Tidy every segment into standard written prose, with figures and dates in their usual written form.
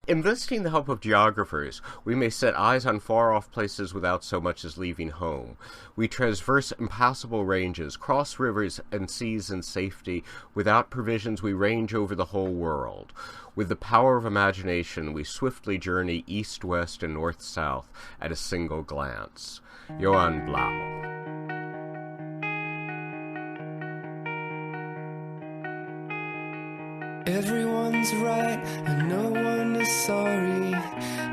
Enlisting the help of geographers, we may set eyes on far-off places without so much as leaving home. We traverse impassable ranges, cross rivers and seas in safety. Without provisions, we range over the whole world. With the power of imagination, we swiftly journey east, west, and north-south at a single glance. Johann Blau. Everyone's right and no one is sorry.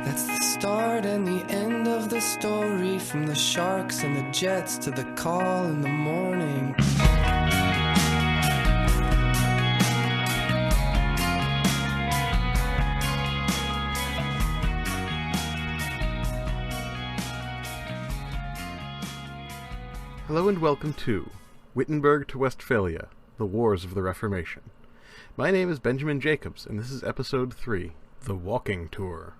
That's the start and the end of the story. From the sharks and the jets to the call in the morning. Hello and welcome to Wittenberg to Westphalia, The Wars of the Reformation. My name is Benjamin Jacobs, and this is Episode 3, The Walking Tour.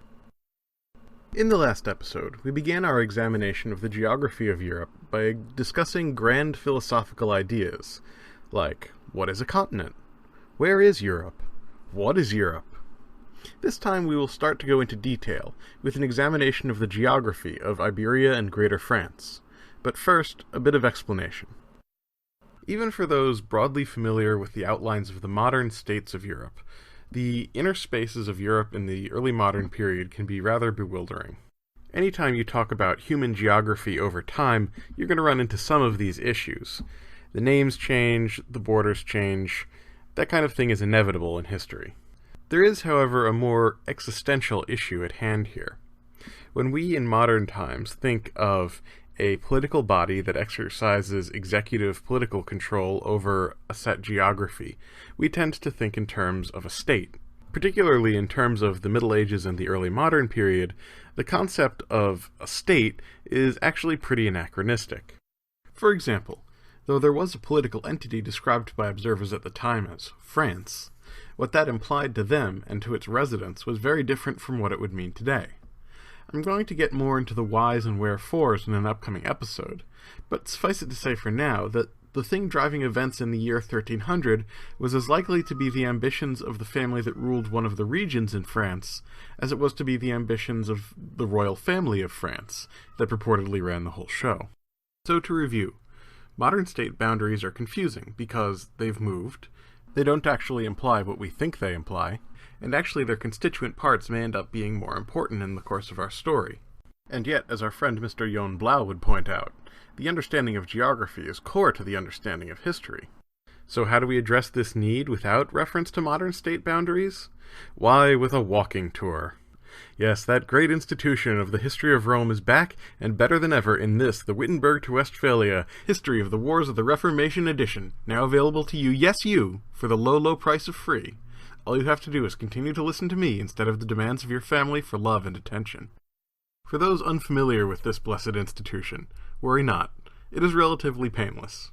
In the last episode, we began our examination of the geography of Europe by discussing grand philosophical ideas, like, what is a continent? Where is Europe? What is Europe? This time we will start to go into detail, with an examination of the geography of Iberia and Greater France. But first, a bit of explanation. Even for those broadly familiar with the outlines of the modern states of Europe, the inner spaces of Europe in the early modern period can be rather bewildering. Anytime you talk about human geography over time, you're going to run into some of these issues. The names change, the borders change, that kind of thing is inevitable in history. There is, however, a more existential issue at hand here. When we in modern times think of a political body that exercises executive political control over a set geography, we tend to think in terms of a state. Particularly in terms of the Middle Ages and the early modern period, the concept of a state is actually pretty anachronistic. For example, though there was a political entity described by observers at the time as France, what that implied to them and to its residents was very different from what it would mean today. I'm going to get more into the whys and wherefores in an upcoming episode, but suffice it to say for now that the thing driving events in the year 1300 was as likely to be the ambitions of the family that ruled one of the regions in France as it was to be the ambitions of the royal family of France that purportedly ran the whole show. So to review, modern state boundaries are confusing because they've moved, they don't actually imply what we think they imply, and actually their constituent parts may end up being more important in the course of our story. And yet, as our friend Mr. Johann Blau would point out, the understanding of geography is core to the understanding of history. So how do we address this need without reference to modern state boundaries? Why, with a walking tour. Yes, that great institution of the history of Rome is back, and better than ever, in this, the Wittenberg to Westphalia, History of the Wars of the Reformation edition, now available to you, yes you, for the low, low price of free. All you have to do is continue to listen to me instead of the demands of your family for love and attention. For those unfamiliar with this blessed institution, worry not. It is relatively painless.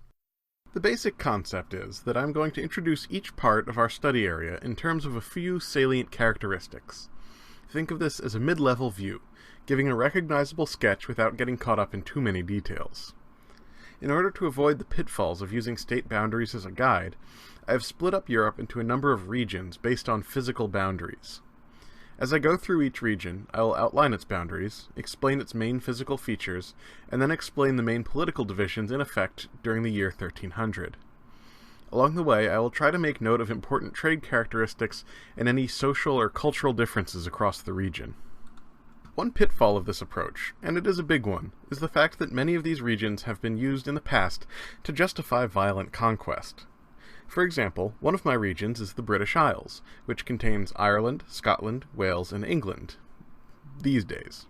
The basic concept is that I'm going to introduce each part of our study area in terms of a few salient characteristics. Think of this as a mid-level view, giving a recognizable sketch without getting caught up in too many details. In order to avoid the pitfalls of using state boundaries as a guide, I have split up Europe into a number of regions based on physical boundaries. As I go through each region, I will outline its boundaries, explain its main physical features, and then explain the main political divisions in effect during the year 1300. Along the way, I will try to make note of important trade characteristics and any social or cultural differences across the region. One pitfall of this approach, and it is a big one, is the fact that many of these regions have been used in the past to justify violent conquest. For example, one of my regions is the British Isles, which contains Ireland, Scotland, Wales, and England, these days.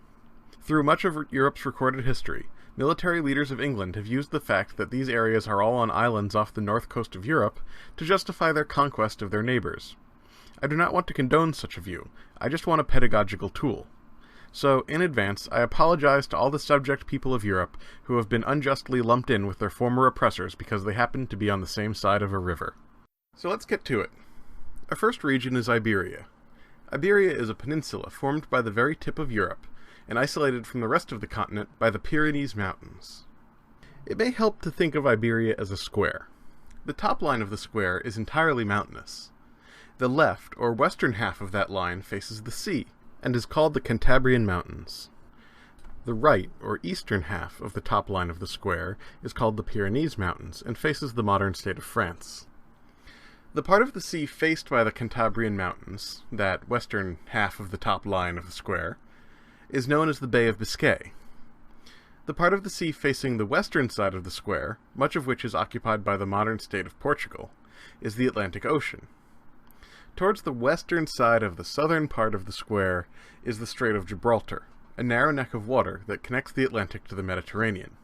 Through much of Europe's recorded history, military leaders of England have used the fact that these areas are all on islands off the north coast of Europe to justify their conquest of their neighbors. I do not want to condone such a view, I just want a pedagogical tool. So, in advance, I apologize to all the subject people of Europe who have been unjustly lumped in with their former oppressors because they happen to be on the same side of a river. So let's get to it. Our first region is Iberia. Iberia is a peninsula formed by the very tip of Europe, and isolated from the rest of the continent by the Pyrenees Mountains. It may help to think of Iberia as a square. The top line of the square is entirely mountainous. The left, or western half of that line faces the sea, and is called the Cantabrian Mountains. The right, or eastern half, of the top line of the square is called the Pyrenees Mountains and faces the modern state of France. The part of the sea faced by the Cantabrian Mountains, that western half of the top line of the square, is known as the Bay of Biscay. The part of the sea facing the western side of the square, much of which is occupied by the modern state of Portugal, is the Atlantic Ocean. Towards the western side of the southern part of the square is the Strait of Gibraltar, a narrow neck of water that connects the Atlantic to the Mediterranean.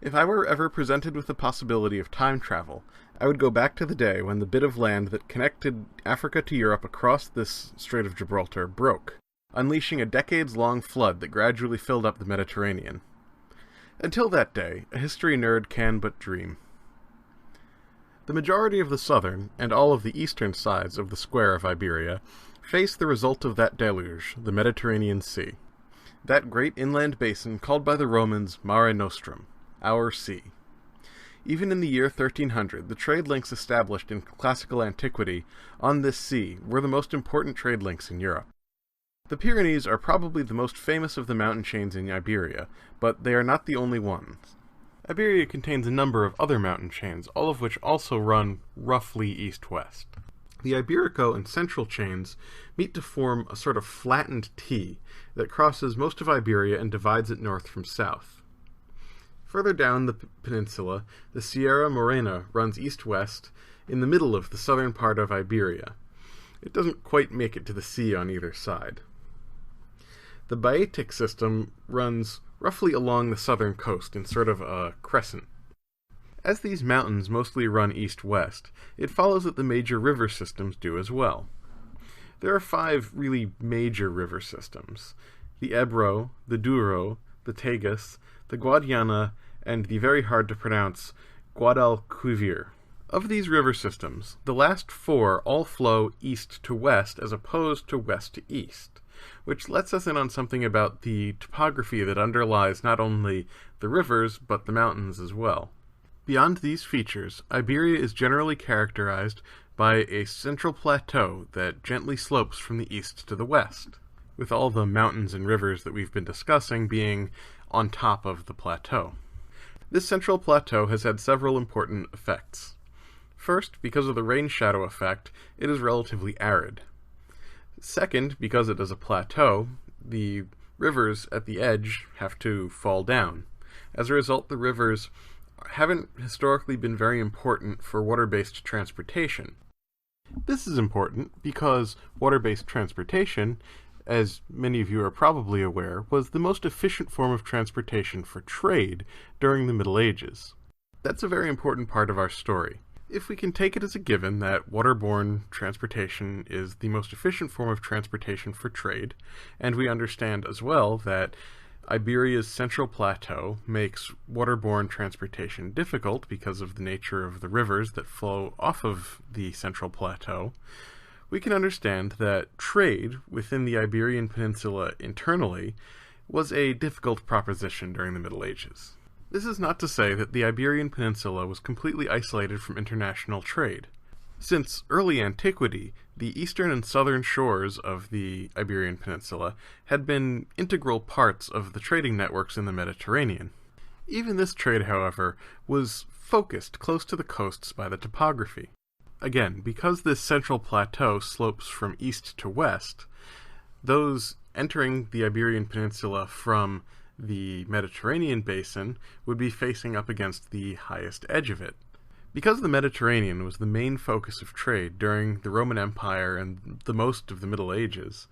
If I were ever presented with the possibility of time travel, I would go back to the day when the bit of land that connected Africa to Europe across this Strait of Gibraltar broke, unleashing a decades-long flood that gradually filled up the Mediterranean. Until that day, a history nerd can but dream. The majority of the southern, and all of the eastern sides of the square of Iberia face the result of that deluge, the Mediterranean Sea. That great inland basin called by the Romans Mare Nostrum, our sea. Even in the year 1300, the trade links established in classical antiquity on this sea were the most important trade links in Europe. The Pyrenees are probably the most famous of the mountain chains in Iberia, but they are not the only ones. Iberia contains a number of other mountain chains, all of which also run roughly east-west. The Iberico and Central chains meet to form a sort of flattened T that crosses most of Iberia and divides it north from south. Further down the peninsula, the Sierra Morena runs east-west in the middle of the southern part of Iberia. It doesn't quite make it to the sea on either side. The Baetic system runs roughly along the southern coast in sort of a crescent. As these mountains mostly run east-west, it follows that the major river systems do as well. There are 5 really major river systems: the Ebro, the Douro, the Tagus, the Guadiana, and the very hard-to-pronounce Guadalquivir. Of these river systems, the last 4 all flow east to west as opposed to west to east, which lets us in on something about the topography that underlies not only the rivers, but the mountains as well. Beyond these features, Iberia is generally characterized by a central plateau that gently slopes from the east to the west, with all the mountains and rivers that we've been discussing being on top of the plateau. This central plateau has had several important effects. First, because of the rain-shadow effect, it is relatively arid. Second, because it is a plateau, the rivers at the edge have to fall down. As a result, the rivers haven't historically been very important for water-based transportation. This is important because water-based transportation, as many of you are probably aware, was the most efficient form of transportation for trade during the Middle Ages. That's a very important part of our story. If we can take it as a given that waterborne transportation is the most efficient form of transportation for trade, and we understand as well that Iberia's central plateau makes waterborne transportation difficult because of the nature of the rivers that flow off of the central plateau, we can understand that trade within the Iberian Peninsula internally was a difficult proposition during the Middle Ages. This is not to say that the Iberian Peninsula was completely isolated from international trade. Since early antiquity, the eastern and southern shores of the Iberian Peninsula had been integral parts of the trading networks in the Mediterranean. Even this trade, however, was focused close to the coasts by the topography. Again, because this central plateau slopes from east to west, those entering the Iberian Peninsula from the Mediterranean basin would be facing up against the highest edge of it. Because the Mediterranean was the main focus of trade during the Roman Empire and the most of the Middle Ages,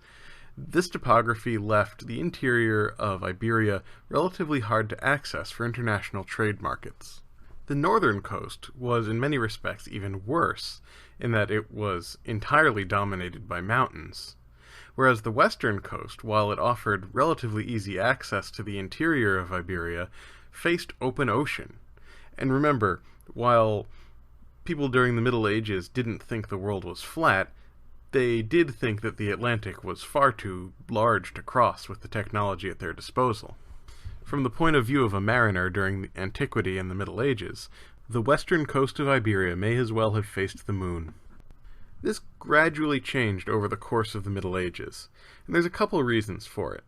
this topography left the interior of Iberia relatively hard to access for international trade markets. The northern coast was in many respects even worse, in that it was entirely dominated by mountains, whereas the western coast, while it offered relatively easy access to the interior of Iberia, faced open ocean. And remember, while people during the Middle Ages didn't think the world was flat, they did think that the Atlantic was far too large to cross with the technology at their disposal. From the point of view of a mariner during antiquity and the Middle Ages, the western coast of Iberia may as well have faced the moon. This gradually changed over the course of the Middle Ages, and there's a couple reasons for it.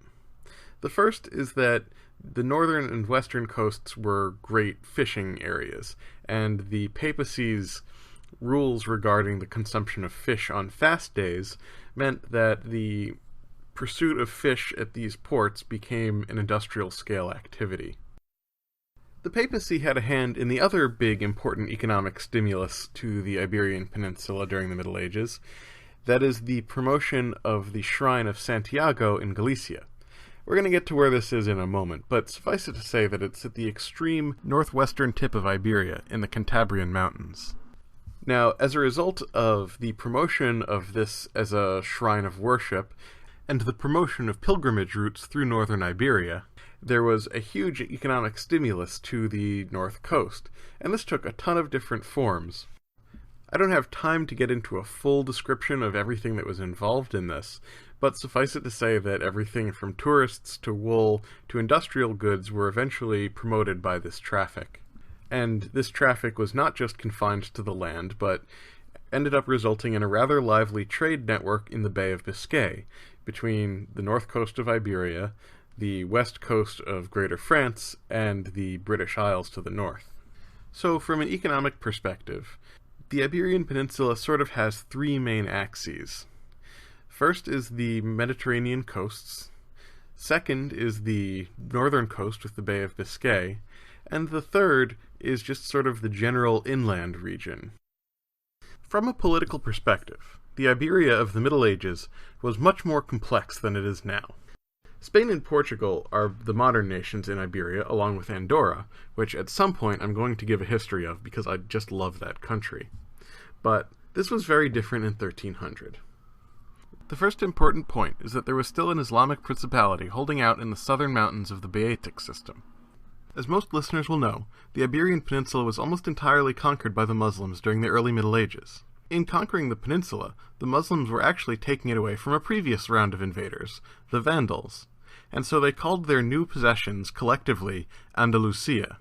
The first is that the northern and western coasts were great fishing areas, and the papacy's rules regarding the consumption of fish on fast days meant that the pursuit of fish at these ports became an industrial-scale activity. The papacy had a hand in the other big important economic stimulus to the Iberian Peninsula during the Middle Ages, that is the promotion of the Shrine of Santiago in Galicia. We're going to get to where this is in a moment, but suffice it to say that it's at the extreme northwestern tip of Iberia in the Cantabrian Mountains. Now, as a result of the promotion of this as a shrine of worship, and the promotion of pilgrimage routes through northern Iberia, there was a huge economic stimulus to the north coast, and this took a ton of different forms. I don't have time to get into a full description of everything that was involved in this, but suffice it to say that everything from tourists to wool to industrial goods were eventually promoted by this traffic. And this traffic was not just confined to the land, but ended up resulting in a rather lively trade network in the Bay of Biscay, between the north coast of Iberia, the west coast of Greater France, and the British Isles to the north. So, from an economic perspective, the Iberian Peninsula sort of has three main axes. First is the Mediterranean coasts, second is the northern coast with the Bay of Biscay, and the third is just sort of the general inland region. From a political perspective, the Iberia of the Middle Ages was much more complex than it is now. Spain and Portugal are the modern nations in Iberia, along with Andorra, which at some point I'm going to give a history of because I just love that country. But this was very different in 1300. The first important point is that there was still an Islamic principality holding out in the southern mountains of the Beotic system. As most listeners will know, the Iberian Peninsula was almost entirely conquered by the Muslims during the early Middle Ages. In conquering the peninsula, the Muslims were actually taking it away from a previous round of invaders, the Vandals, and so they called their new possessions collectively Andalusia.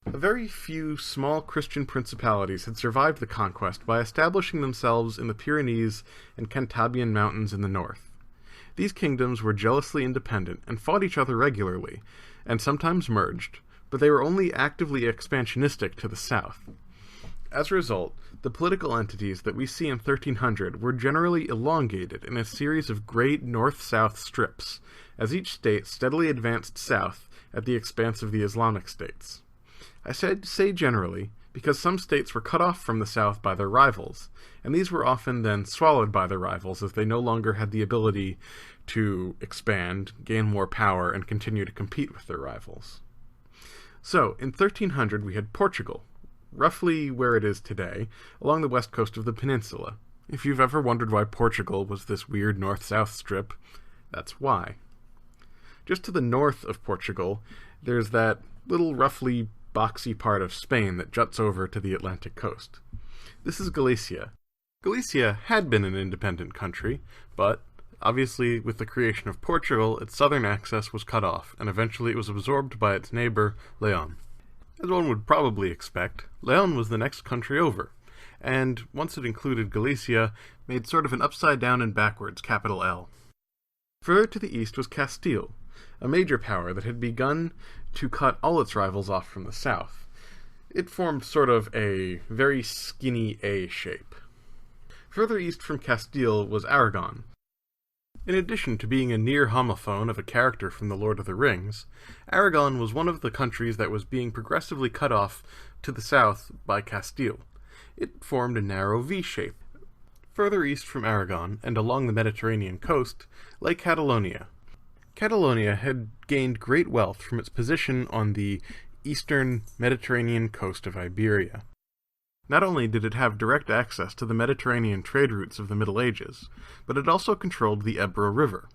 A very few small Christian principalities had survived the conquest by establishing themselves in the Pyrenees and Cantabrian Mountains in the north. These kingdoms were jealously independent and fought each other regularly, and sometimes merged, but they were only actively expansionistic to the south. As a result, the political entities that we see in 1300 were generally elongated in a series of great north-south strips, as each state steadily advanced south at the expanse of the Islamic states. I say generally, because some states were cut off from the south by their rivals, and these were often then swallowed by their rivals as they no longer had the ability to expand, gain more power, and continue to compete with their rivals. So, in 1300 we had Portugal, roughly where it is today, along the west coast of the peninsula. If you've ever wondered why Portugal was this weird north-south strip, that's why. Just to the north of Portugal, there's that little roughly boxy part of Spain that juts over to the Atlantic coast. This is Galicia. Galicia had been an independent country, but obviously with the creation of Portugal, its southern access was cut off, and eventually it was absorbed by its neighbor, Leon. As one would probably expect, Leon was the next country over, and once it included Galicia, made sort of an upside-down and backwards capital L. Further to the east was Castile, a major power that had begun to cut all its rivals off from the south. It formed sort of a very skinny A shape. Further east from Castile was Aragon. In addition to being a near homophone of a character from The Lord of the Rings, Aragon was one of the countries that was being progressively cut off to the south by Castile. It formed a narrow V shape. Further east from Aragon, and along the Mediterranean coast, lay Catalonia. Catalonia had gained great wealth from its position on the eastern Mediterranean coast of Iberia. Not only did it have direct access to the Mediterranean trade routes of the Middle Ages, but it also controlled the Ebro River.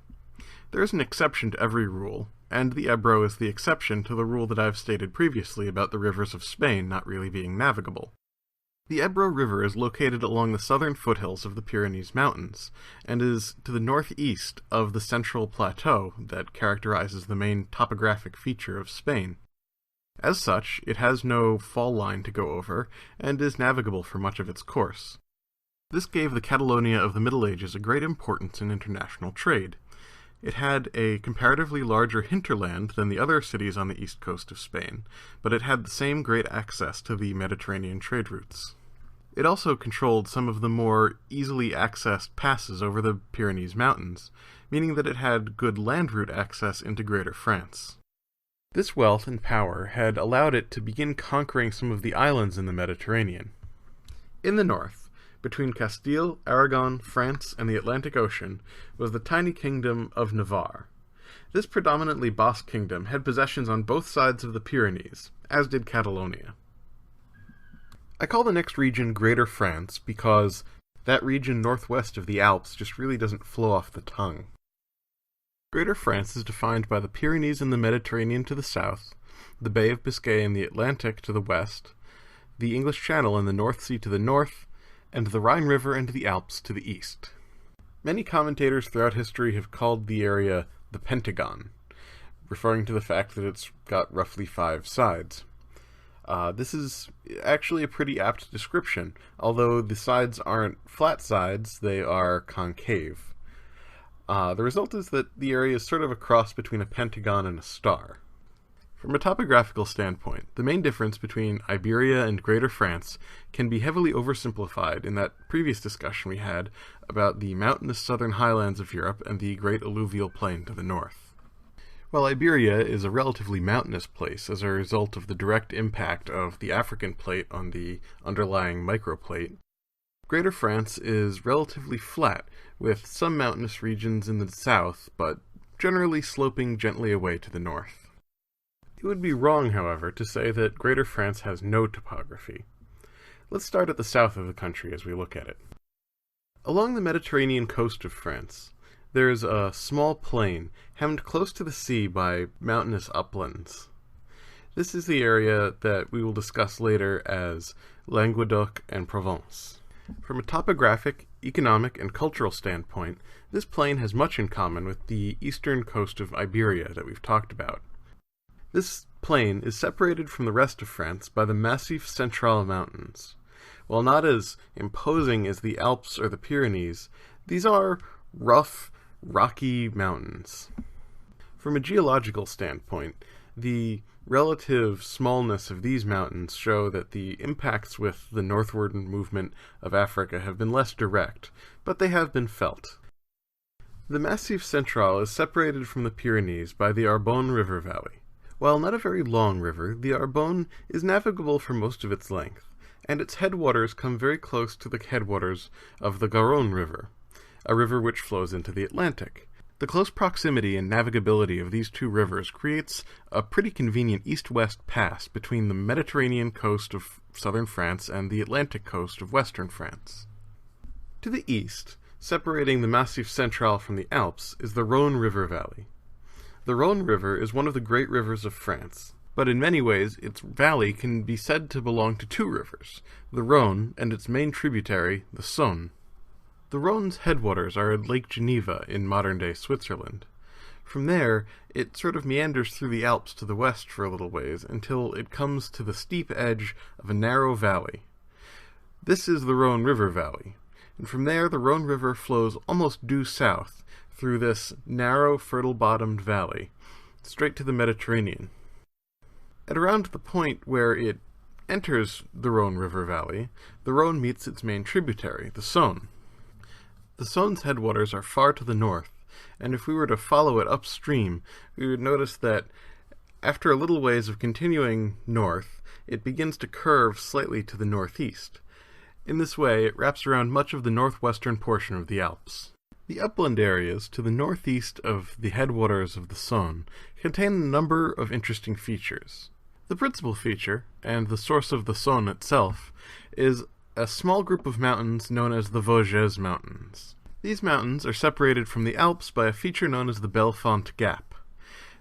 There is an exception to every rule, and the Ebro is the exception to the rule that I've stated previously about the rivers of Spain not really being navigable. The Ebro River is located along the southern foothills of the Pyrenees Mountains, and is to the northeast of the central plateau that characterizes the main topographic feature of Spain. As such, it has no fall line to go over, and is navigable for much of its course. This gave the Catalonia of the Middle Ages a great importance in international trade. It had a comparatively larger hinterland than the other cities on the east coast of Spain, but it had the same great access to the Mediterranean trade routes. It also controlled some of the more easily accessed passes over the Pyrenees Mountains, meaning that it had good land route access into Greater France. This wealth and power had allowed it to begin conquering some of the islands in the Mediterranean. In the north, between Castile, Aragon, France, and the Atlantic Ocean, was the tiny kingdom of Navarre. This predominantly Basque kingdom had possessions on both sides of the Pyrenees, as did Catalonia. I call the next region Greater France because that region northwest of the Alps just really doesn't flow off the tongue. Greater France is defined by the Pyrenees and the Mediterranean to the south, the Bay of Biscay and the Atlantic to the west, the English Channel and the North Sea to the north, and the Rhine River and the Alps to the east. Many commentators throughout history have called the area the Pentagon, referring to the fact that it's got roughly 5 sides. This is actually a pretty apt description, although the sides aren't flat sides, they are concave. The result is that the area is sort of a cross between a pentagon and a star. From a topographical standpoint, the main difference between Iberia and Greater France can be heavily oversimplified in that previous discussion we had about the mountainous southern highlands of Europe and the great alluvial plain to the north. While Iberia is a relatively mountainous place as a result of the direct impact of the African plate on the underlying microplate, Greater France is relatively flat, with some mountainous regions in the south, but generally sloping gently away to the north. It would be wrong, however, to say that Greater France has no topography. Let's start at the south of the country as we look at it. Along the Mediterranean coast of France, there is a small plain hemmed close to the sea by mountainous uplands. This is the area that we will discuss later as Languedoc and Provence. From a topographic, economic, and cultural standpoint, this plain has much in common with the eastern coast of Iberia that we've talked about. This plain is separated from the rest of France by the Massif Central Mountains. While not as imposing as the Alps or the Pyrenees, these are rough, rocky mountains. From a geological standpoint, the relative smallness of these mountains show that the impacts with the northward movement of Africa have been less direct, but they have been felt. The Massif Central is separated from the Pyrenees by the Arbonne River Valley. While not a very long river, the Arbonne is navigable for most of its length, and its headwaters come very close to the headwaters of the Garonne River, a river which flows into the Atlantic. The close proximity and navigability of these two rivers creates a pretty convenient east-west pass between the Mediterranean coast of southern France and the Atlantic coast of western France. To the east, separating the Massif Central from the Alps, is the Rhône River Valley. The Rhône River is one of the great rivers of France, but in many ways its valley can be said to belong to two rivers, the Rhône and its main tributary, the Saône. The Rhone's headwaters are at Lake Geneva in modern-day Switzerland. From there, it sort of meanders through the Alps to the west for a little ways until it comes to the steep edge of a narrow valley. This is the Rhône River Valley, and from there the Rhône River flows almost due south through this narrow, fertile-bottomed valley, straight to the Mediterranean. At around the point where it enters the Rhône River Valley, the Rhône meets its main tributary, the Saône. The Saône's headwaters are far to the north, and if we were to follow it upstream, we would notice that after a little ways of continuing north, it begins to curve slightly to the northeast. In this way, it wraps around much of the northwestern portion of the Alps. The upland areas to the northeast of the headwaters of the Saône contain a number of interesting features. The principal feature, and the source of the Saône itself, is a small group of mountains known as the Vosges Mountains. These mountains are separated from the Alps by a feature known as the Bellefonte Gap.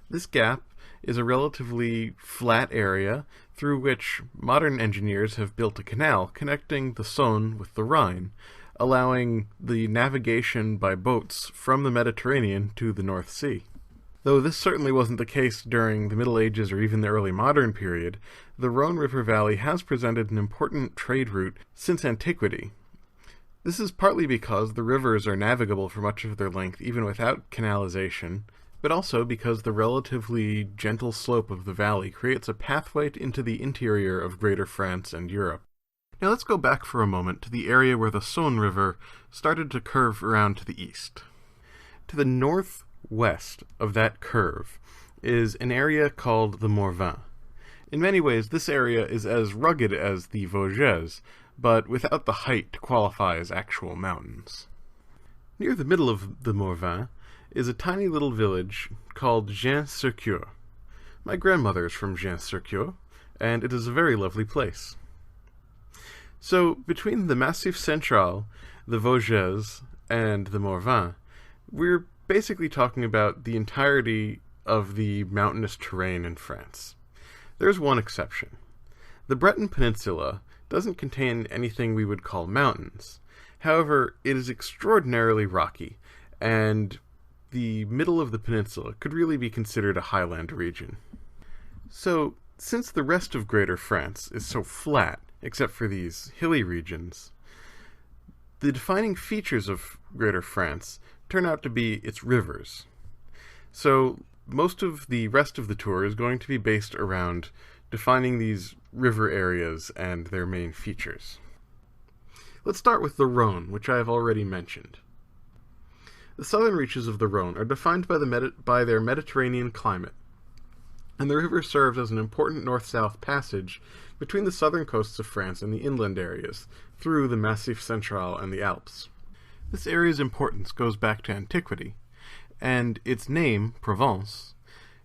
This gap is a relatively flat area through which modern engineers have built a canal connecting the Saône with the Rhine, allowing the navigation by boats from the Mediterranean to the North Sea. Though this certainly wasn't the case during the Middle Ages or even the early modern period, the Rhône River Valley has presented an important trade route since antiquity. This is partly because the rivers are navigable for much of their length even without canalization, but also because the relatively gentle slope of the valley creates a pathway into the interior of Greater France and Europe. Now let's go back for a moment to the area where the Saône River started to curve around to the east. To the northwest of that curve is an area called the Morvan. In many ways, this area is as rugged as the Vosges, but without the height to qualify as actual mountains. Near the middle of the Morvan is a tiny little village called Gien-sur-Cure. My grandmother is from Gien-sur-Cure, and it is a very lovely place. So, between the Massif Central, the Vosges, and the Morvan, we're basically talking about the entirety of the mountainous terrain in France. There's one exception. The Breton Peninsula doesn't contain anything we would call mountains. However, it is extraordinarily rocky, and the middle of the peninsula could really be considered a highland region. So, since the rest of Greater France is so flat, except for these hilly regions, the defining features of Greater France turn out to be its rivers. So, most of the rest of the tour is going to be based around defining these river areas and their main features. Let's start with the Rhône, which I have already mentioned. The southern reaches of the Rhône are defined by their Mediterranean climate, and the river serves as an important north-south passage between the southern coasts of France and the inland areas, through the Massif Central and the Alps. This area's importance goes back to antiquity, and its name, Provence,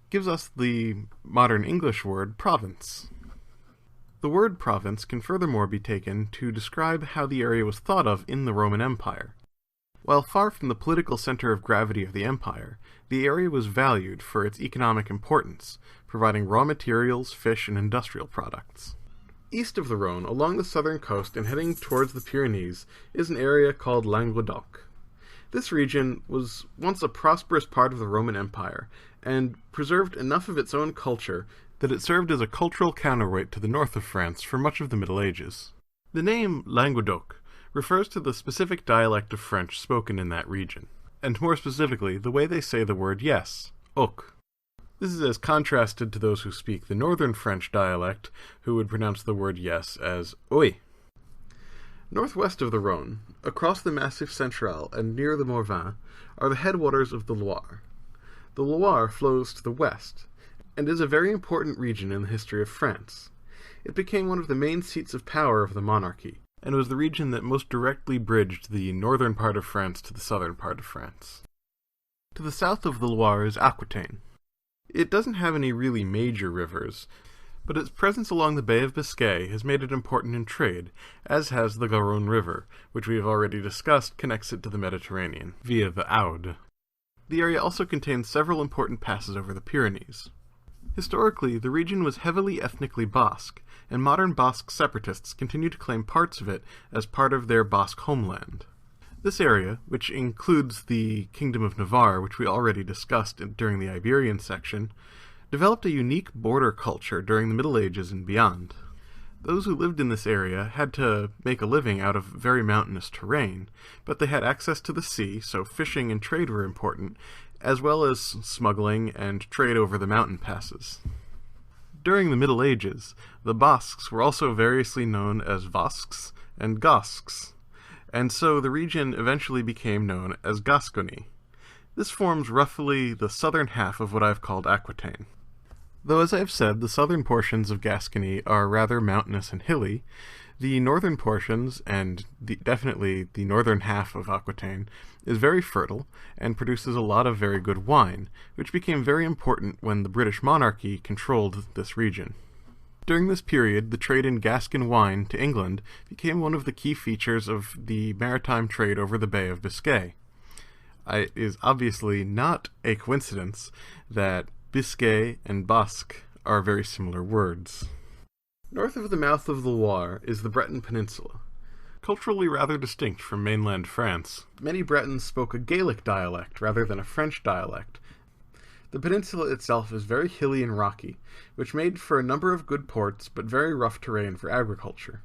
gives us the modern English word province. The word province can furthermore be taken to describe how the area was thought of in the Roman Empire. While far from the political center of gravity of the empire, the area was valued for its economic importance, providing raw materials, fish, and industrial products. East of the Rhône, along the southern coast and heading towards the Pyrenees, is an area called Languedoc. This region was once a prosperous part of the Roman Empire, and preserved enough of its own culture that it served as a cultural counterweight to the north of France for much of the Middle Ages. The name Languedoc refers to the specific dialect of French spoken in that region, and more specifically, the way they say the word yes, oc. This is as contrasted to those who speak the northern French dialect, who would pronounce the word yes as oui. Northwest of the Rhône, across the Massif Central and near the Morvan, are the headwaters of the Loire. The Loire flows to the west, and is a very important region in the history of France. It became one of the main seats of power of the monarchy, and was the region that most directly bridged the northern part of France to the southern part of France. To the south of the Loire is Aquitaine. It doesn't have any really major rivers, but its presence along the Bay of Biscay has made it important in trade, as has the Garonne River, which we have already discussed connects it to the Mediterranean, via the Aude. The area also contains several important passes over the Pyrenees. Historically, the region was heavily ethnically Basque, and modern Basque separatists continue to claim parts of it as part of their Basque homeland. This area, which includes the Kingdom of Navarre, which we already discussed during the Iberian section, developed a unique border culture during the Middle Ages and beyond. Those who lived in this area had to make a living out of very mountainous terrain, but they had access to the sea, so fishing and trade were important, as well as smuggling and trade over the mountain passes. During the Middle Ages, the Basques were also variously known as Vasques and Gasques, and so the region eventually became known as Gascony. This forms roughly the southern half of what I've called Aquitaine. Though, as I have said, the southern portions of Gascony are rather mountainous and hilly, the northern portions, and definitely the northern half of Aquitaine, is very fertile and produces a lot of very good wine, which became very important when the British monarchy controlled this region. During this period, the trade in Gascon wine to England became one of the key features of the maritime trade over the Bay of Biscay. It is obviously not a coincidence that Biscay and Basque are very similar words. North of the mouth of the Loire is the Breton Peninsula. Culturally rather distinct from mainland France, many Bretons spoke a Gaelic dialect rather than a French dialect. The peninsula itself is very hilly and rocky, which made for a number of good ports but very rough terrain for agriculture.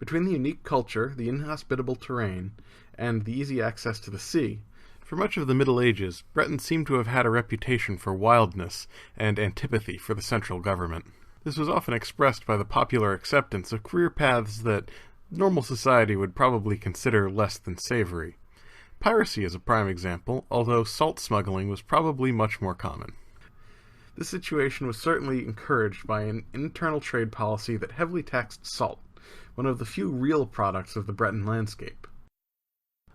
Between the unique culture, the inhospitable terrain, and the easy access to the sea, for much of the Middle Ages, Bretons seem to have had a reputation for wildness and antipathy for the central government. This was often expressed by the popular acceptance of career paths that normal society would probably consider less than savory. Piracy is a prime example, although salt smuggling was probably much more common. This situation was certainly encouraged by an internal trade policy that heavily taxed salt, one of the few real products of the Breton landscape.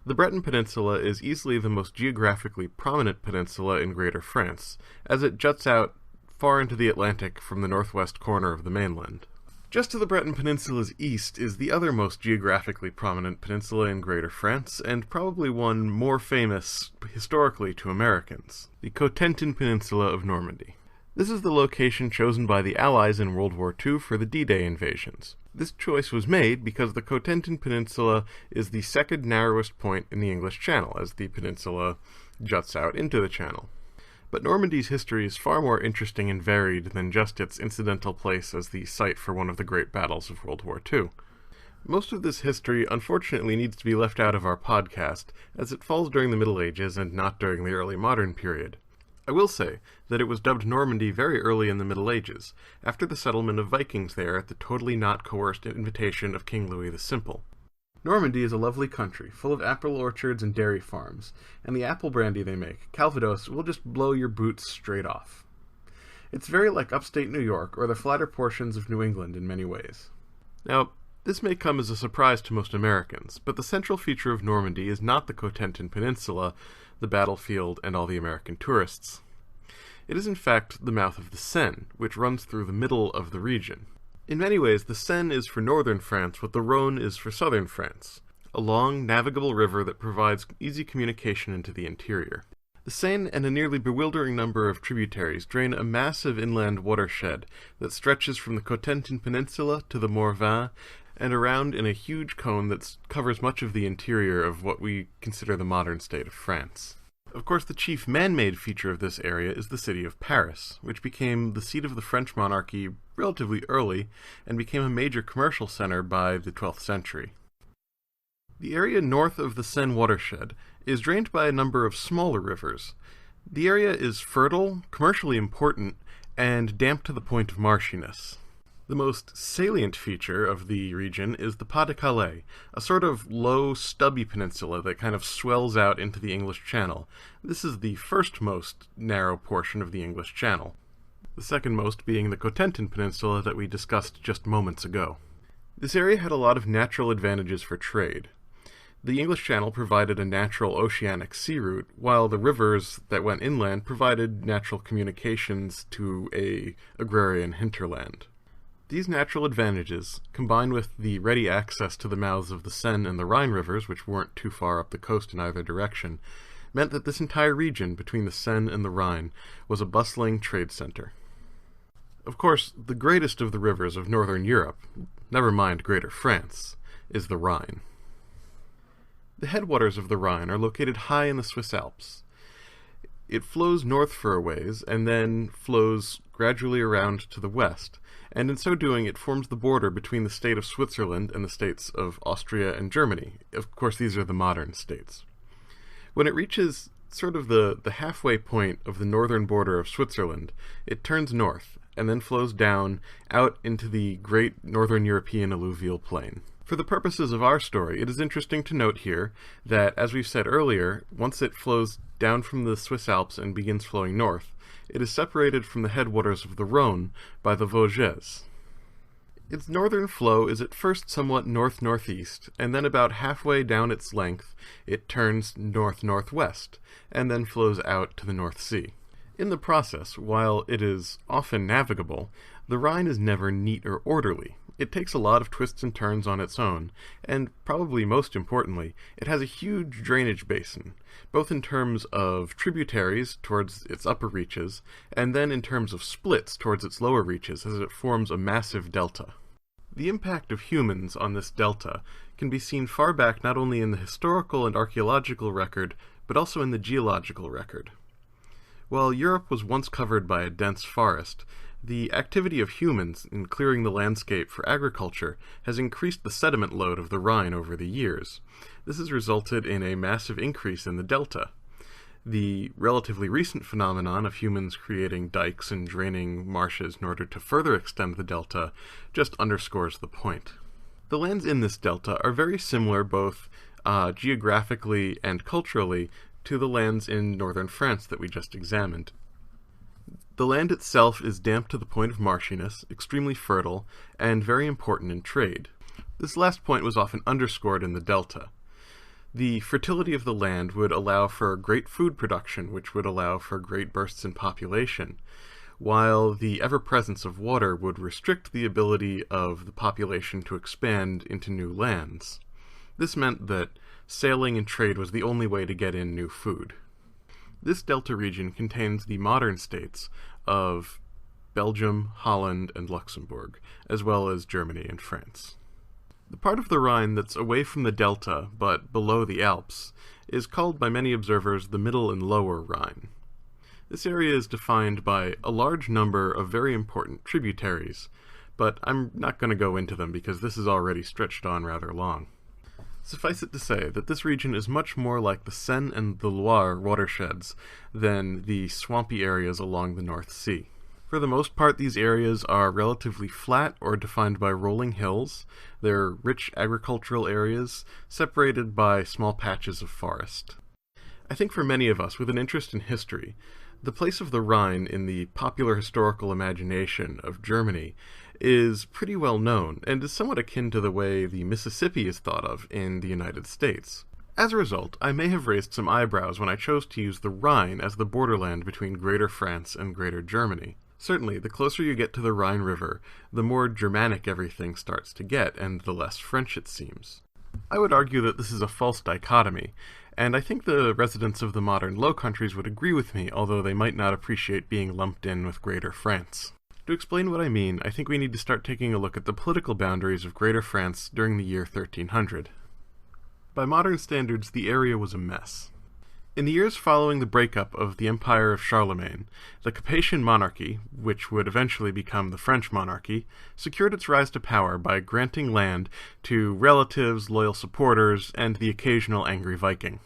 The Breton Peninsula is easily the most geographically prominent peninsula in Greater France, as it juts out far into the Atlantic from the northwest corner of the mainland. Just to the Breton Peninsula's east is the other most geographically prominent peninsula in Greater France, and probably one more famous historically to Americans, the Cotentin Peninsula of Normandy. This is the location chosen by the Allies in World War II for the D-Day invasions. This choice was made because the Cotentin Peninsula is the second narrowest point in the English Channel, as the peninsula juts out into the channel. But Normandy's history is far more interesting and varied than just its incidental place as the site for one of the great battles of World War II. Most of this history unfortunately needs to be left out of our podcast, as it falls during the Middle Ages and not during the early modern period. I will say that it was dubbed Normandy very early in the Middle Ages, after the settlement of Vikings there at the totally not coerced invitation of King Louis the Simple. Normandy is a lovely country, full of apple orchards and dairy farms, and the apple brandy they make, Calvados, will just blow your boots straight off. It's very like upstate New York or the flatter portions of New England in many ways. Now, this may come as a surprise to most Americans, but the central feature of Normandy is not the Cotentin Peninsula, the battlefield, and all the American tourists. It is in fact the mouth of the Seine, which runs through the middle of the region. In many ways, the Seine is for northern France what the Rhône is for southern France, a long, navigable river that provides easy communication into the interior. The Seine and a nearly bewildering number of tributaries drain a massive inland watershed that stretches from the Cotentin Peninsula to the Morvan and around in a huge cone that covers much of the interior of what we consider the modern state of France. Of course, the chief man-made feature of this area is the city of Paris, which became the seat of the French monarchy relatively early and became a major commercial center by the 12th century. The area north of the Seine watershed is drained by a number of smaller rivers. The area is fertile, commercially important, and damp to the point of marshiness. The most salient feature of the region is the Pas de Calais, a sort of low, stubby peninsula that kind of swells out into the English Channel. This is the first most narrow portion of the English Channel, the second most being the Cotentin Peninsula that we discussed just moments ago. This area had a lot of natural advantages for trade. The English Channel provided a natural oceanic sea route, while the rivers that went inland provided natural communications to an agrarian hinterland. These natural advantages, combined with the ready access to the mouths of the Seine and the Rhine rivers, which weren't too far up the coast in either direction, meant that this entire region between the Seine and the Rhine was a bustling trade center. Of course, the greatest of the rivers of northern Europe, never mind Greater France, is the Rhine. The headwaters of the Rhine are located high in the Swiss Alps. It flows north for a ways, and then flows gradually around to the west, and in so doing it forms the border between the state of Switzerland and the states of Austria and Germany. Of course, these are the modern states. When it reaches sort of the halfway point of the northern border of Switzerland, it turns north, and then flows down out into the great northern European alluvial plain. For the purposes of our story, it is interesting to note here that, as we've said earlier, once it flows down from the Swiss Alps and begins flowing north, it is separated from the headwaters of the Rhône by the Vosges. Its northern flow is at first somewhat north-northeast, and then about halfway down its length it turns north-northwest, and then flows out to the North Sea. In the process, while it is often navigable, the Rhine is never neat or orderly. It takes a lot of twists and turns on its own, and probably most importantly, it has a huge drainage basin, both in terms of tributaries towards its upper reaches, and then in terms of splits towards its lower reaches as it forms a massive delta. The impact of humans on this delta can be seen far back not only in the historical and archaeological record, but also in the geological record. While Europe was once covered by a dense forest, The activity of humans in clearing the landscape for agriculture has increased the sediment load of the Rhine over the years. This has resulted in a massive increase in the delta. The relatively recent phenomenon of humans creating dikes and draining marshes in order to further extend the delta just underscores the point. The lands in this delta are very similar both geographically and culturally to the lands in northern France that we just examined. The land itself is damp to the point of marshiness, extremely fertile, and very important in trade. This last point was often underscored in the delta. The fertility of the land would allow for great food production, which would allow for great bursts in population, while the ever-presence of water would restrict the ability of the population to expand into new lands. This meant that sailing and trade was the only way to get in new food. This delta region contains the modern states of Belgium, Holland, and Luxembourg, as well as Germany and France. The part of the Rhine that's away from the delta, but below the Alps, is called by many observers the Middle and Lower Rhine. This area is defined by a large number of very important tributaries, but I'm not going to go into them because this is already stretched on rather long. Suffice it to say that this region is much more like the Seine and the Loire watersheds than the swampy areas along the North Sea. For the most part, these areas are relatively flat or defined by rolling hills. They're rich agricultural areas, separated by small patches of forest. I think for many of us with an interest in history, the place of the Rhine in the popular historical imagination of Germany is pretty well known, and is somewhat akin to the way the Mississippi is thought of in the United States. As a result, I may have raised some eyebrows when I chose to use the Rhine as the borderland between Greater France and Greater Germany. Certainly, the closer you get to the Rhine River, the more Germanic everything starts to get, and the less French it seems. I would argue that this is a false dichotomy, and I think the residents of the modern Low Countries would agree with me, although they might not appreciate being lumped in with Greater France. To explain what I mean, I think we need to start taking a look at the political boundaries of Greater France during the year 1300. By modern standards, the area was a mess. In the years following the breakup of the Empire of Charlemagne, the Capetian monarchy, which would eventually become the French monarchy, secured its rise to power by granting land to relatives, loyal supporters, and the occasional angry Viking.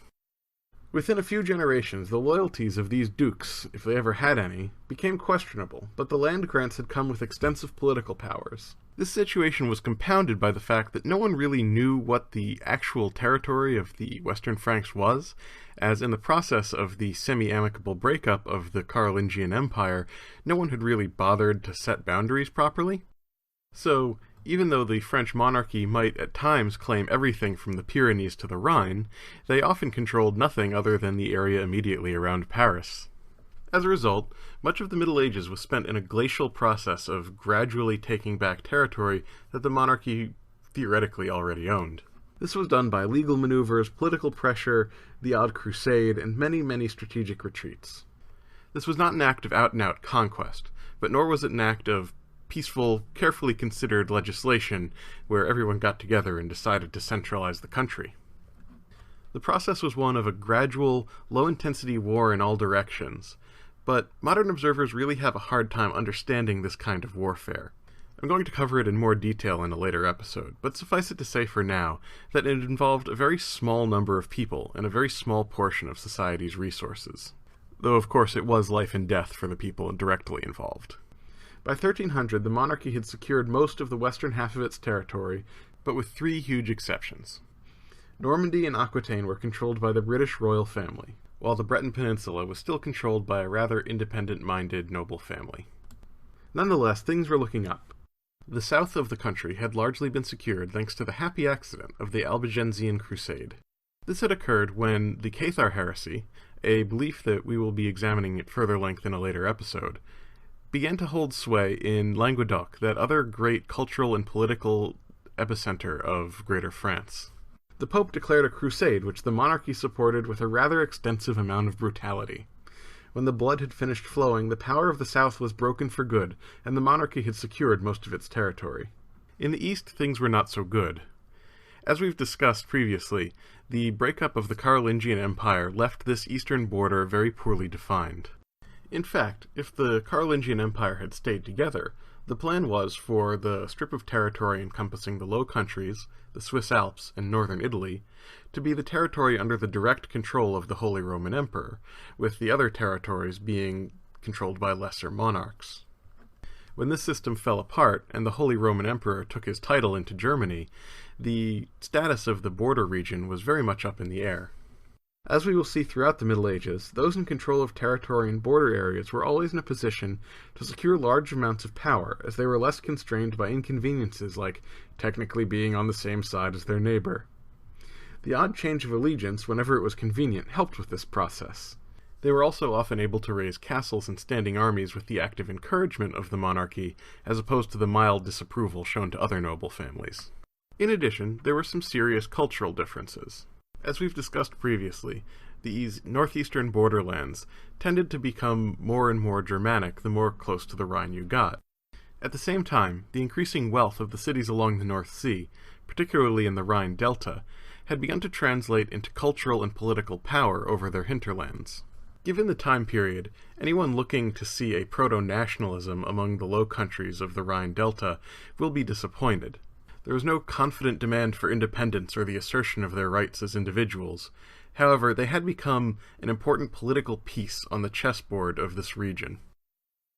Within a few generations, the loyalties of these dukes, if they ever had any, became questionable, but the land grants had come with extensive political powers. This situation was compounded by the fact that no one really knew what the actual territory of the Western Franks was, as in the process of the semi-amicable breakup of the Carolingian Empire, no one had really bothered to set boundaries properly. So, even though the French monarchy might at times claim everything from the Pyrenees to the Rhine, they often controlled nothing other than the area immediately around Paris. As a result, much of the Middle Ages was spent in a glacial process of gradually taking back territory that the monarchy theoretically already owned. This was done by legal maneuvers, political pressure, the odd crusade, and many strategic retreats. This was not an act of out-and-out conquest, but nor was it an act of peaceful, carefully considered legislation where everyone got together and decided to centralize the country. The process was one of a gradual, low-intensity war in all directions, but modern observers really have a hard time understanding this kind of warfare. I'm going to cover it in more detail in a later episode, but suffice it to say for now that it involved a very small number of people and a very small portion of society's resources. Though, of course, it was life and death for the people directly involved. By 1300, the monarchy had secured most of the western half of its territory, but with three huge exceptions. Normandy and Aquitaine were controlled by the British royal family, while the Breton Peninsula was still controlled by a rather independent-minded noble family. Nonetheless, things were looking up. The south of the country had largely been secured thanks to the happy accident of the Albigensian Crusade. This had occurred when the Cathar heresy, a belief that we will be examining at further length in a later episode, began to hold sway in Languedoc, that other great cultural and political epicenter of Greater France. The Pope declared a crusade which the monarchy supported with a rather extensive amount of brutality. When the blood had finished flowing, the power of the south was broken for good, and the monarchy had secured most of its territory. In the east, things were not so good. As we've discussed previously, the breakup of the Carolingian Empire left this eastern border very poorly defined. In fact, if the Carolingian Empire had stayed together, the plan was for the strip of territory encompassing the Low Countries, the Swiss Alps, and northern Italy to be the territory under the direct control of the Holy Roman Emperor, with the other territories being controlled by lesser monarchs. When this system fell apart and the Holy Roman Emperor took his title into Germany, the status of the border region was very much up in the air. As we will see throughout the Middle Ages, those in control of territory and border areas were always in a position to secure large amounts of power, as they were less constrained by inconveniences like technically being on the same side as their neighbor. The odd change of allegiance whenever it was convenient helped with this process. They were also often able to raise castles and standing armies with the active encouragement of the monarchy, as opposed to the mild disapproval shown to other noble families. In addition, there were some serious cultural differences. As we've discussed previously, these northeastern borderlands tended to become more and more Germanic the more close to the Rhine you got. At the same time, the increasing wealth of the cities along the North Sea, particularly in the Rhine Delta, had begun to translate into cultural and political power over their hinterlands. Given the time period, anyone looking to see a proto-nationalism among the Low Countries of the Rhine Delta will be disappointed. There was no confident demand for independence or the assertion of their rights as individuals. However, they had become an important political piece on the chessboard of this region.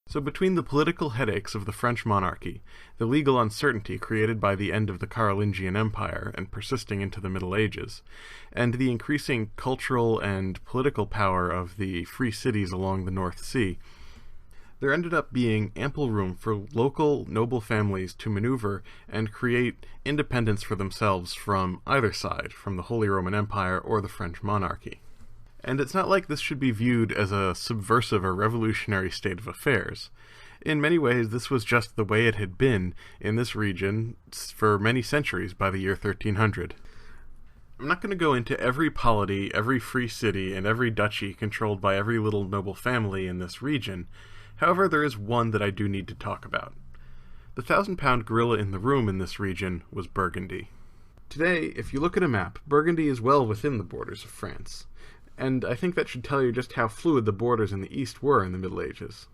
So between the political headaches of the French monarchy, the legal uncertainty created by the end of the Carolingian Empire and persisting into the Middle Ages, and the increasing cultural and political power of the free cities along the North Sea, there ended up being ample room for local noble families to maneuver and create independence for themselves from either side, from the Holy Roman Empire or the French monarchy. And it's not like this should be viewed as a subversive or revolutionary state of affairs. In many ways, this was just the way it had been in this region for many centuries by the year 1300. I'm not going to go into every polity, every free city, and every duchy controlled by every little noble family in this region. However, there is one that I do need to talk about. The 1,000-pound gorilla in the room in this region was Burgundy. Today, if you look at a map, Burgundy is well within the borders of France, and I think that should tell you just how fluid the borders in the east were in the Middle Ages.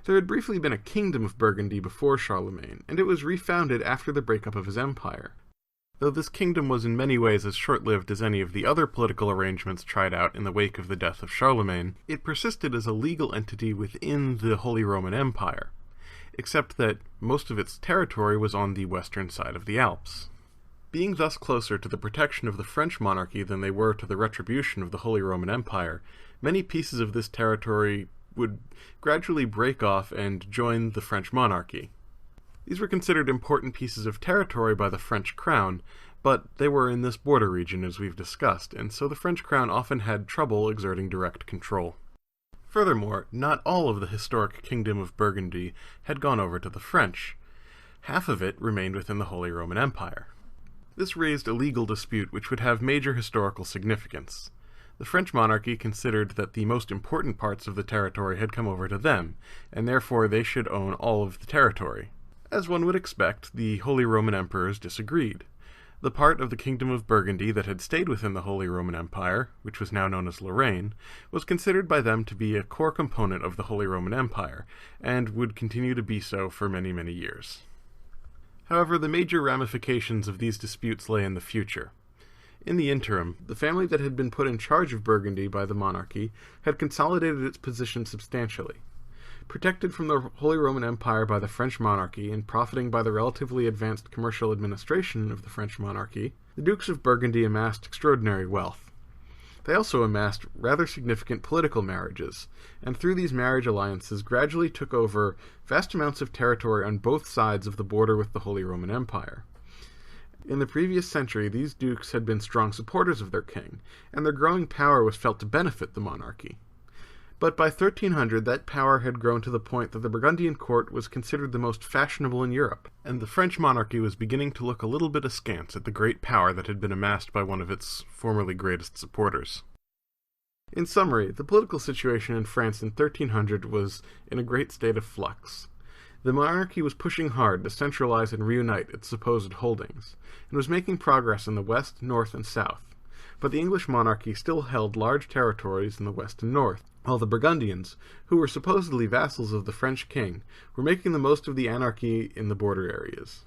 There had briefly been a kingdom of Burgundy before Charlemagne, and it was refounded after the breakup of his empire. Though this kingdom was in many ways as short-lived as any of the other political arrangements tried out in the wake of the death of Charlemagne, it persisted as a legal entity within the Holy Roman Empire, except that most of its territory was on the western side of the Alps. Being thus closer to the protection of the French monarchy than they were to the retribution of the Holy Roman Empire, many pieces of this territory would gradually break off and join the French monarchy. These were considered important pieces of territory by the French crown, but they were in this border region as we've discussed, and so the French crown often had trouble exerting direct control. Furthermore, not all of the historic kingdom of Burgundy had gone over to the French. Half of it remained within the Holy Roman Empire. This raised a legal dispute which would have major historical significance. The French monarchy considered that the most important parts of the territory had come over to them, and therefore they should own all of the territory. As one would expect, the Holy Roman Emperors disagreed. The part of the Kingdom of Burgundy that had stayed within the Holy Roman Empire, which was now known as Lorraine, was considered by them to be a core component of the Holy Roman Empire, and would continue to be so for many, many years. However, the major ramifications of these disputes lay in the future. In the interim, the family that had been put in charge of Burgundy by the monarchy had consolidated its position substantially. Protected from the Holy Roman Empire by the French monarchy and profiting by the relatively advanced commercial administration of the French monarchy, the Dukes of Burgundy amassed extraordinary wealth. They also amassed rather significant political marriages, and through these marriage alliances gradually took over vast amounts of territory on both sides of the border with the Holy Roman Empire. In the previous century, these dukes had been strong supporters of their king, and their growing power was felt to benefit the monarchy. But by 1300 that power had grown to the point that the Burgundian court was considered the most fashionable in Europe, and the French monarchy was beginning to look a little bit askance at the great power that had been amassed by one of its formerly greatest supporters. In summary, the political situation in France in 1300 was in a great state of flux. The monarchy was pushing hard to centralize and reunite its supposed holdings, and was making progress in the west, north, and south. but the English monarchy still held large territories in the west and north, while the Burgundians, who were supposedly vassals of the French king, were making the most of the anarchy in the border areas.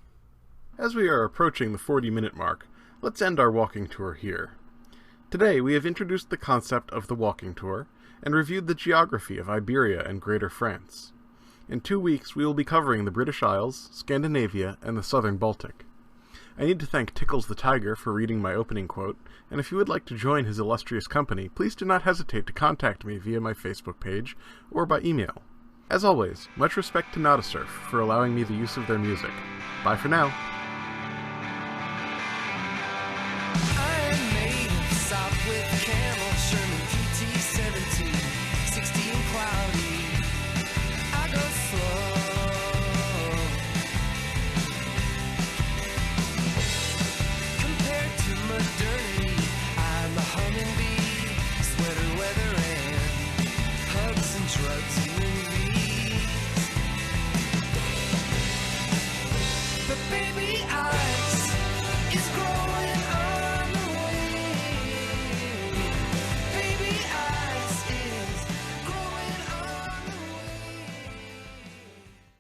As we are approaching the 40-minute mark, let's end our walking tour here. Today we have introduced the concept of the walking tour, and reviewed the geography of Iberia and Greater France. In 2 weeks we will be covering the British Isles, Scandinavia, and the southern Baltic. I need to thank Tickles the Tiger for reading my opening quote, and if you would like to join his illustrious company, please do not hesitate to contact me via my Facebook page or by email. As always, much respect to Not a Surf for allowing me the use of their music. Bye for now.